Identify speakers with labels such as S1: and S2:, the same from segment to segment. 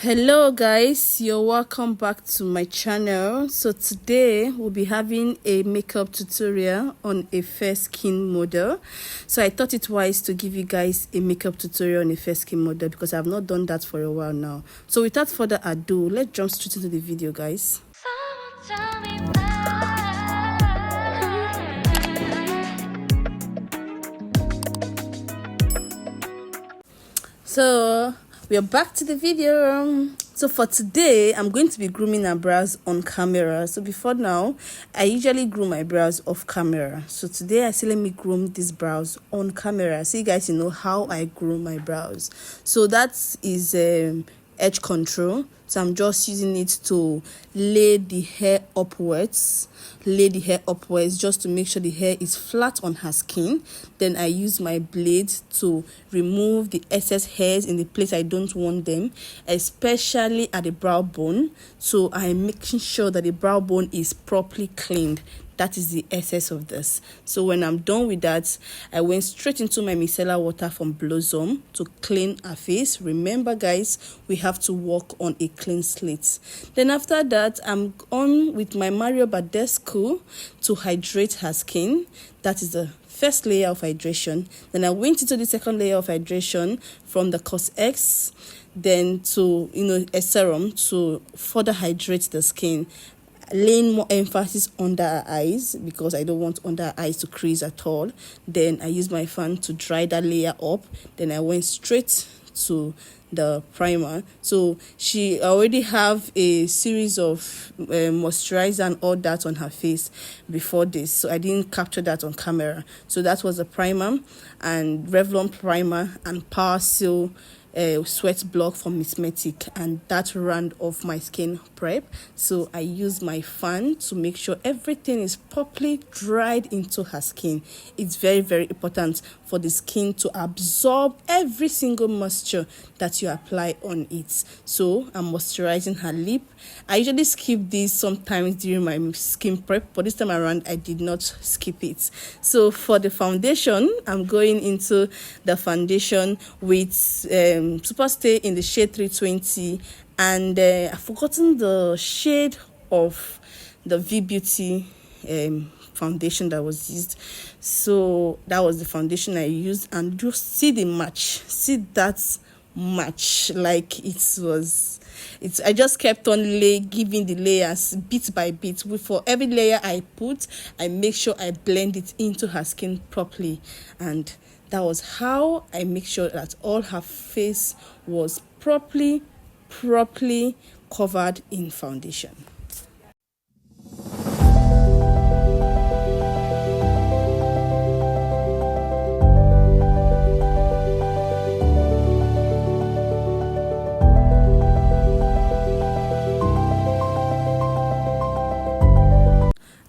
S1: Hello guys, you're welcome back to my channel. So today we'll be having a makeup tutorial on a fair skin model. So I thought it wise to give you guys a makeup tutorial on a fair skin model because I've not done that for a while now. So without further ado, let's jump straight into the video, guys. So we are back to the video. So for today, I'm going to be grooming our brows on camera. So before now, I usually groom my brows off camera. So today I say let me groom these brows on camera so you guys know how I groom my brows. So that is edge control. So I'm just using it to lay the hair upwards just to make sure the hair is flat on her skin. Then I use my blade to remove the excess hairs in the place I don't want them, especially at the brow bone. So I'm making sure that the brow bone is properly cleaned. That is the essence of this. So when I'm done with that, I went straight into my micellar water from Blossom to clean her face. Remember guys, we have to work on a clean slate. Then after that, I'm on with my Mario Badescu to hydrate her skin. That is the first layer of hydration. Then I went into the second layer of hydration from the Cos X, then to a serum to further hydrate the skin, laying more emphasis under her eyes because I don't want under her eyes to crease at all. Then I used my fan to dry that layer up. Then I went straight to the primer. So she already have a series of moisturizer and all that on her face before this, so I didn't capture that on camera. So that was the primer and Revlon primer and Power Seal sweat block from Miss Metic, and that round off my skin prep. So I use my fan to make sure everything is properly dried into her skin. It's very, very important for the skin to absorb every single moisture that you apply on it. So I'm moisturizing her lip. I usually skip this sometimes during my skin prep, but this time around I did not skip it. So for the foundation, I'm going into the foundation with Superstay in the shade 320, and I've forgotten the shade of the V Beauty foundation that was used. So that was the foundation I used, and just see the match. See that match, like I just kept on giving the layers bit by bit. For every layer I put, I make sure I blend it into her skin properly, and that was how I make sure that all her face was properly covered in foundation.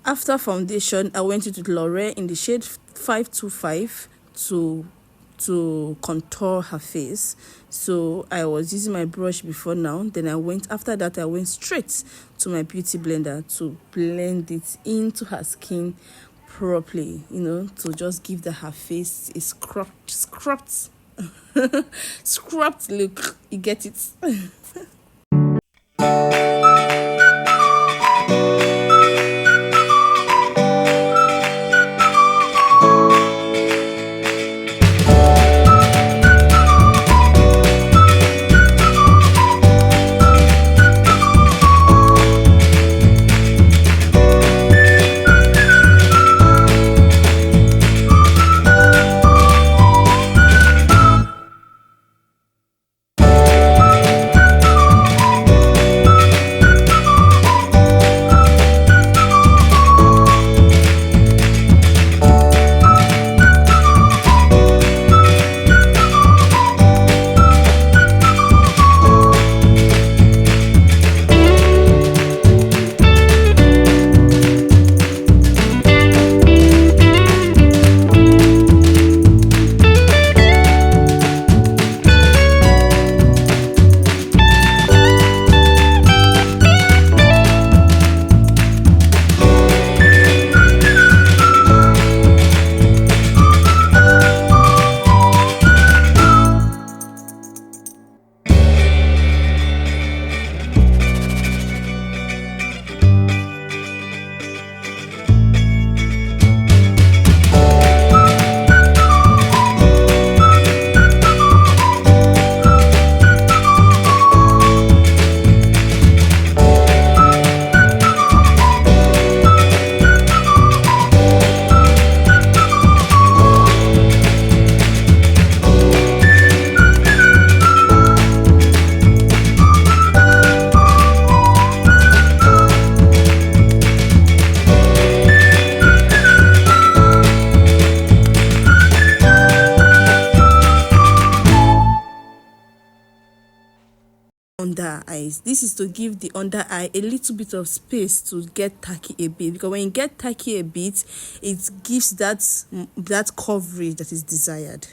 S1: After foundation, I went into L'Oreal in the shade 525 to contour her face. So I was using my brush before now. Then after that I went straight to my beauty blender to blend it into her skin properly, to just give her face a scrubbed look. You get it? under eyes. This is to give the under eye a little bit of space to get tacky a bit, because when you get tacky a bit, it gives that coverage that is desired.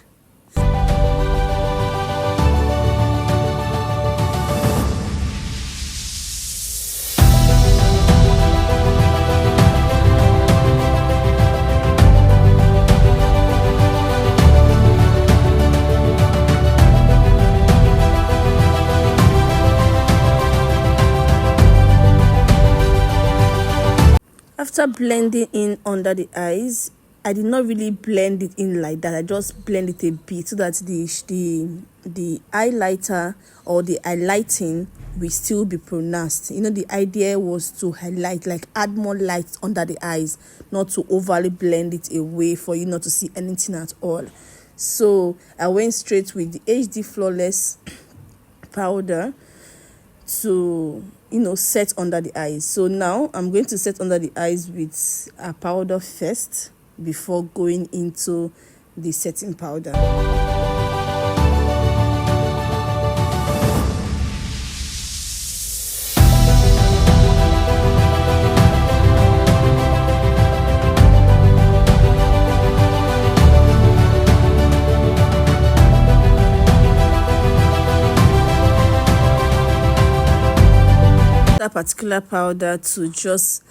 S1: After blending in under the eyes, I did not really blend it in like that. I just blend it a bit so that the highlighter or the highlighting will still be pronounced. The idea was to highlight, like add more light under the eyes, not to overly blend it away for you not to see anything at all. So I went straight with the HD Flawless powder to set under the eyes. So now I'm going to set under the eyes with a powder first before going into the setting powder. That particular powder to just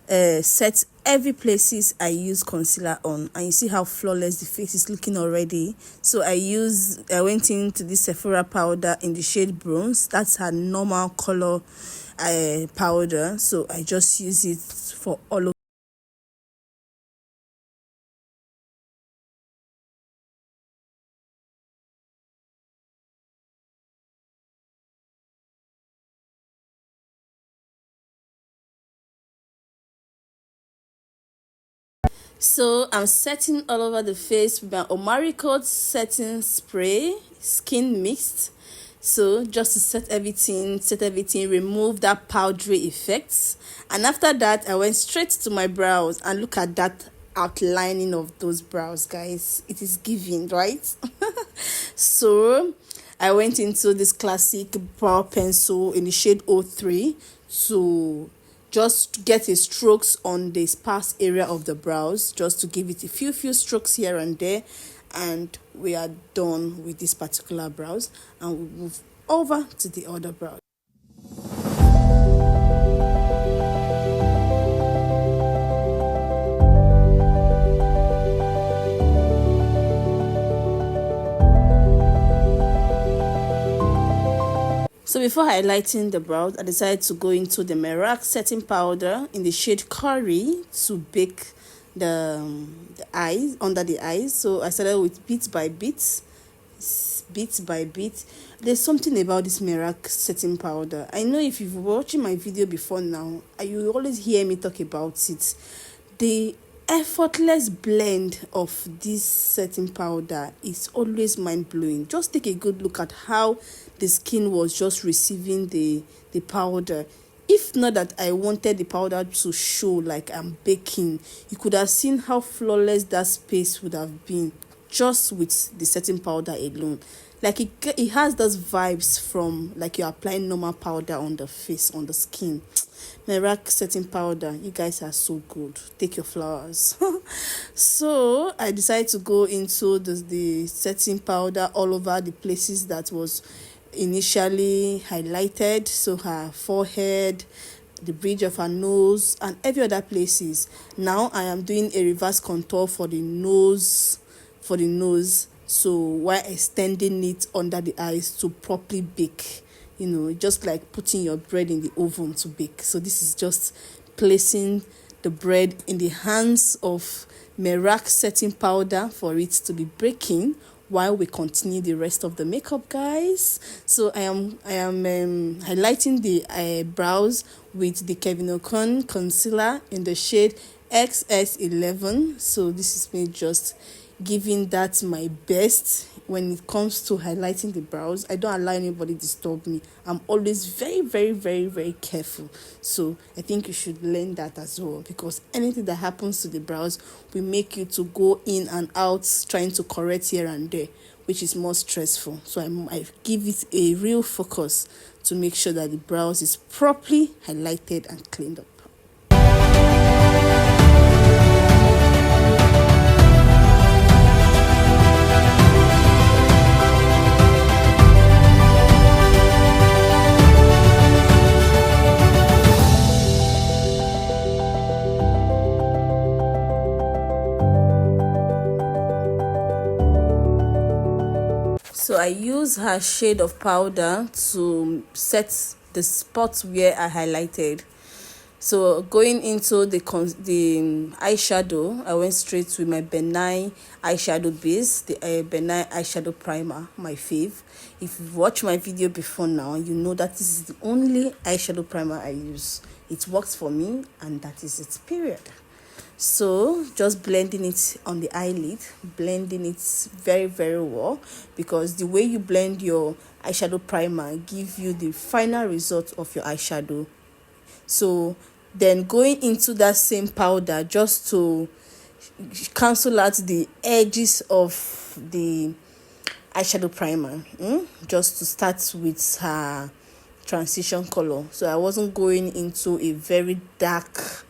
S1: set every places I use concealer on, and you see how flawless the face is looking already. So I went into this Sephora powder in the shade bronze. That's her normal color powder, so I just use it for all over. So I'm setting all over the face with my Omari Coat setting spray, skin mixed. So just to set everything, remove that powdery effects. And after that, I went straight to my brows, and look at that outlining of those brows, guys. It is giving, right? So I went into this classic brow pencil in the shade 03 to just get a strokes on the sparse area of the brows, just to give it a few strokes here and there, and we are done with this particular brows, and we move over to the other brows. So before highlighting the brows, I decided to go into the Merac setting powder in the shade Curry to bake the eyes, under the eyes. So I started with bit by bit. There's something about this Merac setting powder. I know if you've been watching my video before now, you always hear me talk about it. The effortless blend of this setting powder is always mind-blowing. Just take a good look at how the skin was just receiving the powder. If not that I wanted the powder to show like I'm baking, you could have seen how flawless that space would have been just with the setting powder alone. Like it has those vibes from like you're applying normal powder on the face, on the skin. Merac setting powder, you guys are so good. Take your flowers. So I decided to go into the setting powder all over the places that was initially highlighted. So her forehead, the bridge of her nose, and every other places. Now I am doing a reverse contour for the nose, so while extending it under the eyes to properly bake. Just like putting your bread in the oven to bake. So this is just placing the bread in the hands of Merac setting powder for it to be breaking while we continue the rest of the makeup, guys. So I am highlighting the brows with the Kevyn Aucoin concealer in the shade XS11. So this is me just giving that my best when it comes to highlighting the brows. I don't allow anybody disturb me. I'm always very, very, very, very careful. So I think you should learn that as well, because anything that happens to the brows will make you to go in and out trying to correct here and there, which is more stressful. So I give it a real focus to make sure that the brows is properly highlighted and cleaned up. So I use her shade of powder to set the spots where I highlighted. So going into the eyeshadow, I went straight with my benign eyeshadow base, the benign eyeshadow primer, my fave. If you've watched my video before now, you know that this is the only eyeshadow primer I use. It works for me, and that is its period. So just blending it on the eyelid, blending it very, very well, because the way you blend your eyeshadow primer give you the final result of your eyeshadow. So then going into that same powder just to cancel out the edges of the eyeshadow primer, just to start with her transition color. So I wasn't going into a very dark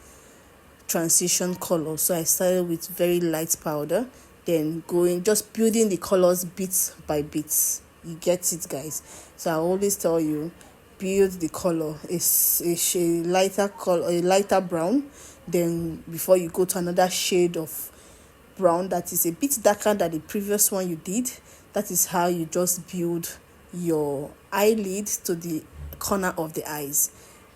S1: transition color, so I started with very light powder, then just building the colors bit by bit. You get it, guys? So I always tell you, build the color. It's a lighter color, a lighter brown, then before you go to another shade of brown that is a bit darker than the previous one you did. That is how you just build your eyelid to the corner of the eyes.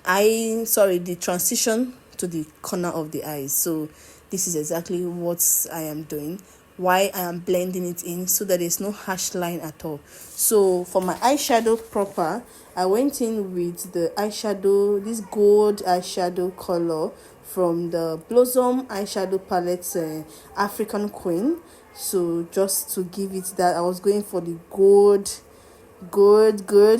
S1: The transition to the corner of the eyes. So this is exactly what I am doing, why I am blending it in, so that there's no harsh line at all. So for my eyeshadow proper, I went in with the eyeshadow, this gold eyeshadow color from the Blossom eyeshadow palette, African Queen. So just to give it that, I was going for the gold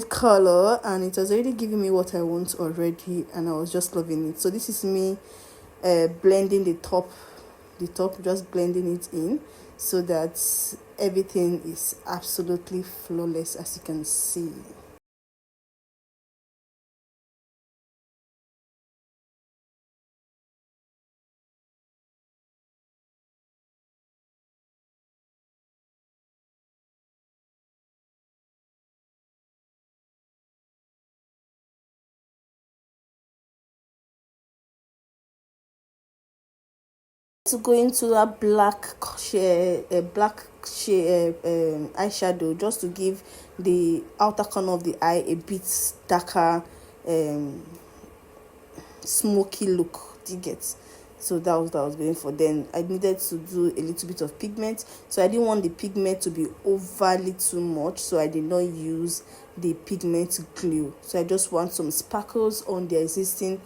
S1: color, and it was already giving me what I want already, and I was just loving it. So this is me blending the top, just blending it in so that everything is absolutely flawless, as you can see. To go into a black shade, eyeshadow, just to give the outer corner of the eye a bit darker, smoky look. Do you get? So that was what I was going for. Then I needed to do a little bit of pigment, so I didn't want the pigment to be overly too much, so I did not use the pigment glue. So I just want some sparkles on the existing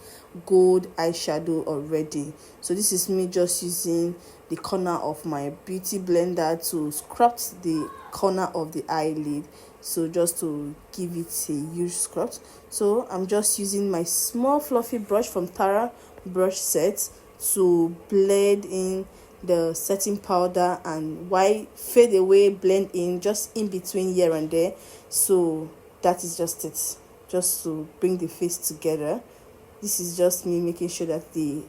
S1: gold eyeshadow already. So this is me just using the corner of my beauty blender to scrub the corner of the eyelid, so just to give it a huge scrub. So I'm just using my small fluffy brush from Tara brush set to blend in the setting powder, and while fade away, blend in just in between here and there. So that is just it, just to bring the face together. This is just me making sure that the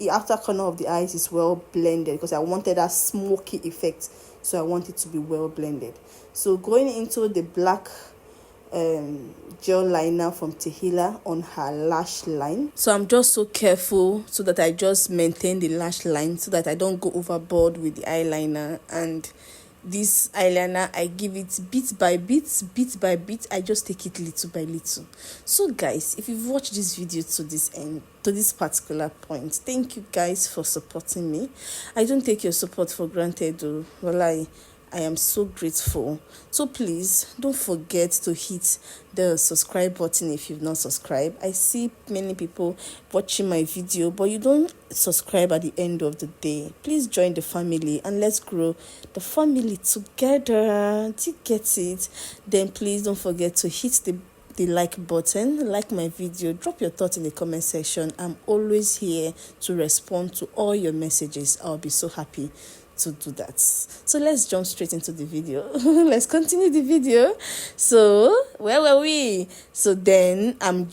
S1: outer corner of the eyes is well blended, because I wanted that smoky effect, so I want it to be well blended. So going into the black gel liner from Tutoial on her lash line. So I'm just so careful so that I just maintain the lash line, so that I don't go overboard with the eyeliner. And this eyeliner, I give it bit by bit. I just take it little by little. So guys, if you've watched this video to this end, to this particular point, thank you guys for supporting me. I don't take your support for granted though. Well, I am so grateful. So please don't forget to hit the subscribe button if you've not subscribed. I see many people watching my video, but you don't subscribe at the end of the day. Please join the family and let's grow the family together. Do you get it? Then please don't forget to hit the like button, like my video, drop your thoughts in the comment section. I'm always here to respond to all your messages. I'll be so happy. to do that. So let's jump straight into the video. Let's continue the video. So where were we? So then I've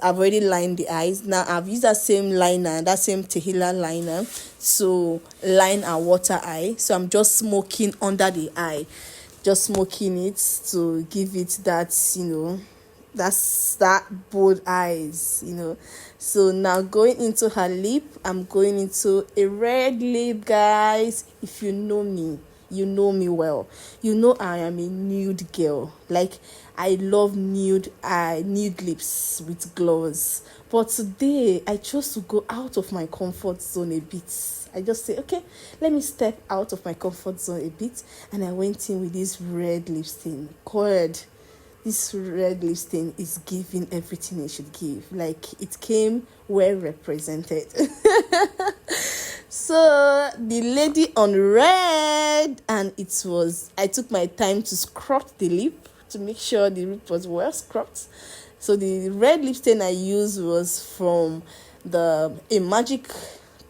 S1: already lined the eyes. Now I've used that same liner, that same Tutoial liner, to line our water eye. So I'm just smoking under the eye, just smoking it to give it that, that's that bold eyes. So now going into her lip, I'm going into a red lip, guys. If you know me, you know me well. You know I am a nude girl. Like, I love nude lips with gloss. But today I chose to go out of my comfort zone a bit. I just say, okay, let me step out of my comfort zone a bit, and I went in with this red lipstick. God, this red lipstick is giving everything it should give. Like, it came well represented. So the lady on red, and I took my time to scrub the lip to make sure the lip was well scrubbed. So the red lipstick I used was from a magic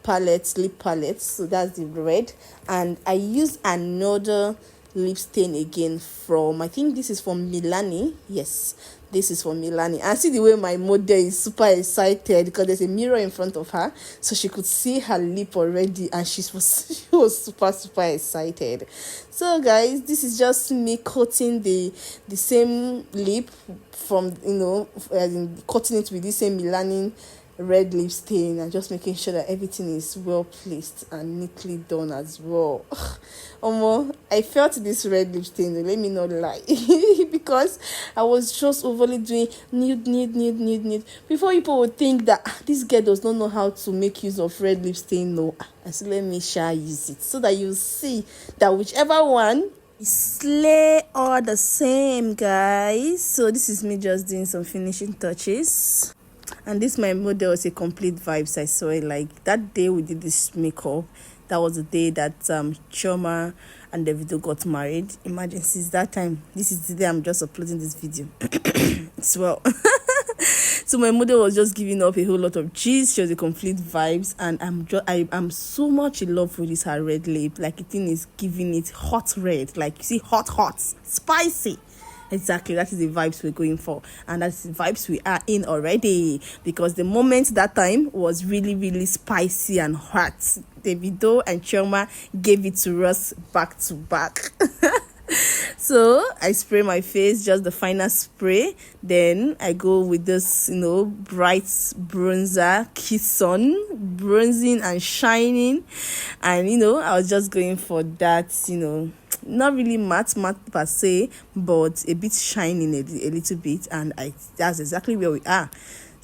S1: lip palette. So that's the red, and I used another lip stain again from, I think this is from Milani. Yes, this is from Milani. And see the way my model is super excited because there's a mirror in front of her, so she could see her lip already, and she was super excited. So guys, this is just me coating the same lip from, coating it with the same Milani red lip stain, and just making sure that everything is well placed and neatly done as well. I felt this red lip stain, let me not lie, because I was just overly doing nude. Before people would think that this girl does not know how to make use of red lip stain. No, I said, let me use it so that you see that whichever one slay all the same, guys. So this is me just doing some finishing touches. And this my model was a complete vibes. I saw it like that day we did this makeup. That was the day that Choma and Davido got married. Imagine, since that time, this is the day I'm just uploading this video as well. So my model was just giving up a whole lot of cheese. She was a complete vibes, and I'm so much in love with this her red lip. Like, the thing is giving it hot red, like, you see, hot, spicy. Exactly, that is the vibes we're going for, and that's the vibes we are in already, because the moment that time was really spicy and hot. Davido and Choma gave it to us back to back. So I spray my face, just the final spray. Then I go with this, bright bronzer, kiss on, bronzing and shining. And, I was just going for that, not really matte per se, but a bit shining a little bit. And that's exactly where we are.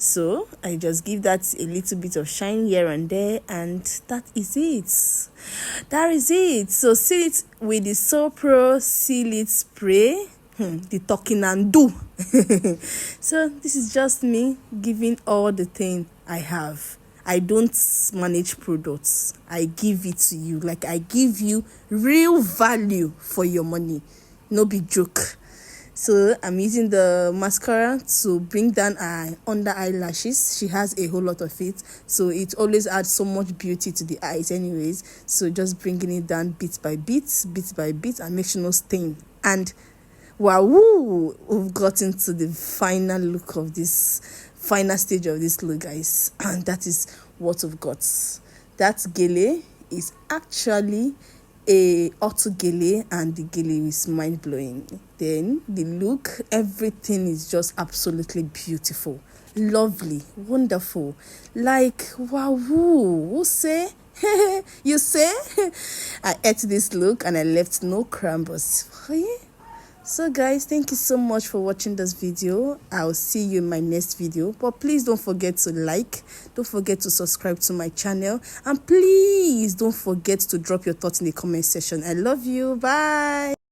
S1: So I just give that a little bit of shine here and there, and that is it. So seal it with the So Pro Seal It spray, the talking and do. So this is just me giving all the thing I have. I don't manage products. I give it to you. Like, I give you real value for your money. No big joke. So I'm using the mascara to bring down her under eyelashes. She has a whole lot of it, so it always adds so much beauty to the eyes anyways. So just bringing it down bit by bit, and make sure no stain. And wow, we've gotten to the final look of this, final stage of this look, guys. And that is what we've got. That gele is actually a auto gele, and the gele is mind-blowing. Then the look, everything is just absolutely beautiful, lovely, wonderful. Like, wow, who say? You say? I ate this look and I left no crumbs. So guys, thank you so much for watching this video. I'll see you in my next video, but please don't forget to like, don't forget to subscribe to my channel, and please don't forget to drop your thoughts in the comment section. I love you. Bye.